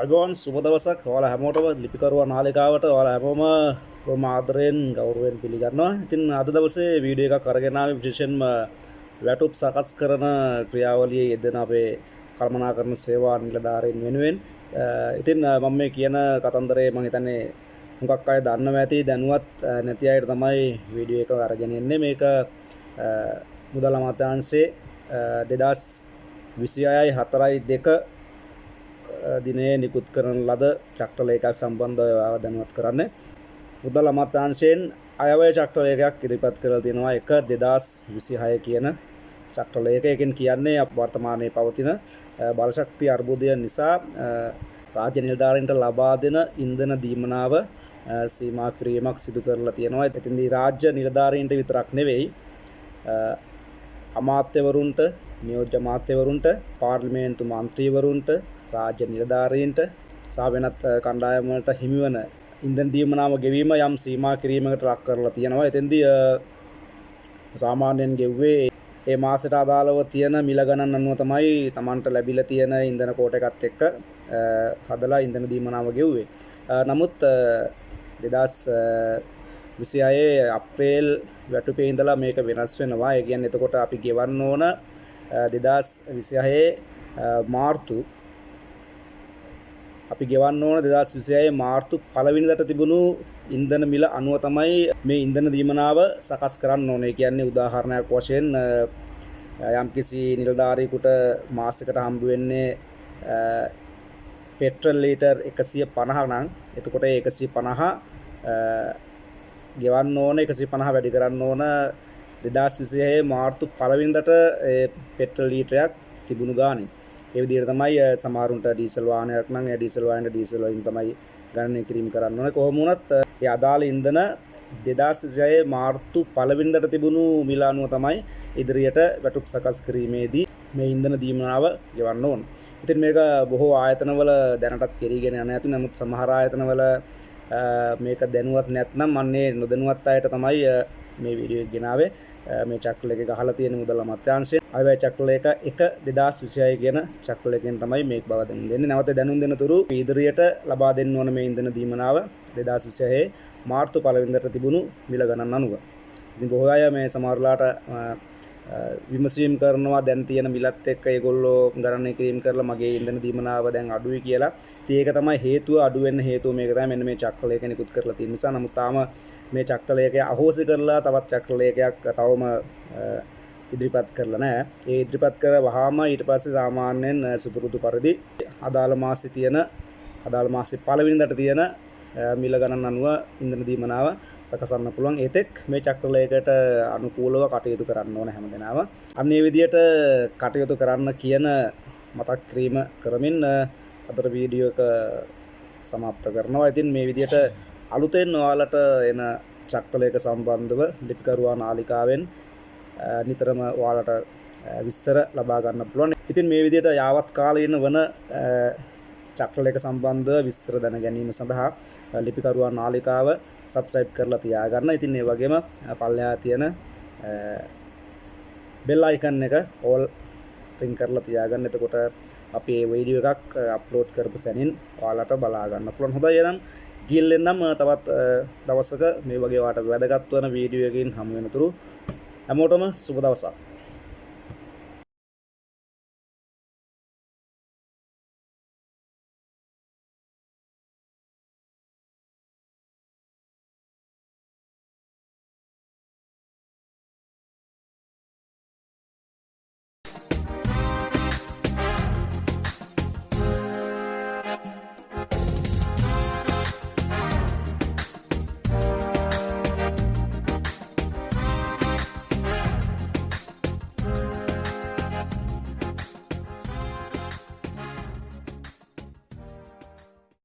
අගවන් සුබ දවසක් ඔයාලා හැමෝටම ලිපිකරුවා නාලිකාවට ඔයාලා හැමෝම බොහොම ආදරයෙන් ගෞරවයෙන් පිළිගන්නවා. ඉතින් අද දවසේ වීඩියෝ එකක් අරගෙන ආවේ විශේෂයෙන්ම වැටුප් සකස් කරන ක්‍රියාවලියේ යෙදෙන අපේ කළමනාකරණ සේවා නිලධාරීන් වෙනුවෙන්. ඉතින් මම මේ කියන කතන්දරේ මම හිතන්නේ හුඟක් අය දන්නව ඇති, දැනුවත් නැති අයට තමයි වීඩියෝ එක අරගෙන එන්නේ. මේක මුදල් අමාත්‍යාංශයේ 2026/4/2 දිනේ නිකුත් කරන ලද චක්‍රලේඛයක් සම්බන්ධව දැනුවත් කරන්නේ. මුදල් අමාත්‍යාංශයෙන් අයවැය චක්‍රලේඛයක් ඉදිරිපත් කරලා තියෙනවා 1/2026 කියන චක්‍රලේඛයකින් කියන්නේ වර්තමානයේ පවතින බලශක්ති අර්බුදය නිසා රාජ්‍ය නිලධාරීන්ට ලබා දෙන ඉන්ධන දීමනාව සීමා කිරීමක් සිදු කරලා තියෙනවා. එතෙන්දී රාජ්‍ය නිලධාරීන්ට විතරක් නෙවෙයි අමාත්‍යවරුන්ට, නියෝජ්‍ය අමාත්‍යවරුන්ට, පාර්ලිමේන්තු මන්ත්‍රීවරුන්ට, රාජ්‍ය නිලධාරීන්ට සහ වෙනත් කණ්ඩායම් වලට හිමිවන ඉන්ධන දීමනාව ගෙවීම යම් සීමා කිරීමකට ලක් කරලා තියෙනවා. එතෙන්දී සාමාන්‍යයෙන් ගෙව්වේ ඒ මාසයට අදාළව තියෙන මිල ගණන් අනුව තමයි Tamanට ලැබිලා තියෙන ඉන්ධන කෝට එකත් එක්ක හදලා ඉන්ධන දීමනාව ගෙව්වේ. නමුත් 2026 අප්‍රේල් වැටුපේ ඉඳලා මේක වෙනස් වෙනවා. ඒ කියන්නේ එතකොට අපි ගෙවන්න ඕන 2026 මාර්තු අපි ගෙවන්න ඕන 2026 මාර්තු 1 වෙනිදාට තිබුණු ඉන්ධන මිල අනුව තමයි මේ ඉන්ධන දීමනාව සකස් කරන්න ඕනේ. කියන්නේ උදාහරණයක් වශයෙන් යම්කිසි නිලධාරියෙකුට මාසයකට හම්බ වෙන්නේ පෙට්‍රල් ලීටර් 150 නම් එතකොට 150 ගෙවන්න ඕන, 150 වැඩි කරන්න ඕන 2026 මාර්තු 1 වෙනිදාට පෙට්‍රල් ලීටරයක් තිබුණු ගානේ. ඒ විදිහට තමයි සමහරුන්ට ඩීසල් වාහනයක් නම් ඒ ඩීසල් වාහනේට ඩීසල් වලින් තමයි ගණනය කිරීම කරන්න ඕනේ. කොහොම වුණත් ඒ අදාළ ඉන්ධන 2026 මාර්තු 1 වෙනිදාට තිබුණු මිල අනුව තමයි ඉදිරියට වැටුප් සකස් කිරීමේදී මේ ඉන්ධන දීමනාව ගෙවන්න ඕන. ඉතින් මේක බොහෝ ආයතනවල දැනටත් කෙරීගෙන යන ඇති. නමුත් සමහර ආයතනවල මේක දැනුවත් නැත්නම් අන්නේ නොදැනුවත් අයට තමයි මේ වීඩියෝ එක ගෙනාවේ. මේ චක්‍රලේඛය ගහලා තියෙන මුදල් අමාත්‍යාංශයෙන් අයවැය චක්‍රලේඛ 1/2026 කියන චක්‍රලේඛයෙන් තමයි මේක බව දෙන්නේ. නැවත දැනුම් දෙන තුරු ඉදිරියට ලබා දෙන්න ඕන මේ ඉන්ධන දීමනාව 2026 මාර්තු 1 වෙනිදාට තිබුණු මිල ගණන් අනුව. ඉතින් බොහෝ අය මේ සමහරලාට විමසීම් කරනවා දැන් තියෙන මිලත් එක්ක ඒගොල්ලෝ ගණනය කිරීම කරලා මගේ ඉන්ධන දීමනාව දැන් අඩුයි කියලා. ඉතින් ඒක තමයි හේතුව, අඩු වෙන්න හේතුව මේක තමයි මෙන්න මේ චක්‍රලේඛය නිකුත් කරලා තියෙන නිසා. නමුත් තාම මේ චක්‍රලේඛය අහෝසි කරලා තවත් චක්‍රලේඛයක් තවම ඉදිරිපත් කරලා නැහැ. ඒ ඉදිරිපත් කර වහාම ඊට පස්සේ සාමාන්‍යයෙන් සුපුරුදු පරිදි අදාළ මාසෙ 1 වෙනිදාට තියෙන මිල ගණන් අනුව ඉන්ධන දීමනාව සකසන්න පුළුවන්. ඒතෙක් මේ චක්‍රලේඛයට අනුකූලව කටයුතු කරන්න ඕන හැමදෙනාම. අන්න ඒ විදිහට කටයුතු කරන්න කියන මතක් කිරීම කරමින් අදට වීඩියෝ එක සමාප්ත කරනවා. ඉතින් මේ විදිහට අලුතෙන් ඔයාලට එන චක්‍රලේඛ සම්බන්ධව ලිපිකරුවා නාලිකාවෙන් නිතරම ඔයාලට විස්තර ලබා ගන්න පුළුවන්. ඉතින් මේ විදිහට යාවත් කාලීන වන චක්‍රලේඛ සම්බන්ධව විස්තර දැන ගැනීම සඳහා ලිපිකරුවා නාලිකාව සබ්ස්ක්‍රයිබ් කරලා තියාගන්න. ඉතින් ඒ වගේම පල්ලෙහා තියෙන බෙල් අයිකන් එක ඕල් රින් කරලා තියාගන්න. එතකොට අපි මේ වීඩියෝ එකක් අප්ලෝඩ් කරපු සැනින් ඔයාලට බලා ගන්න පුළුවන්. හොඳයි, එහෙනම් ගිල්ලෙන්නම් තවත් දවසක මේ වගේ වාට වැදගත් වන වීඩියෝ එකකින් හමු වෙනතුරු හැමෝටම සුබ දවසක්.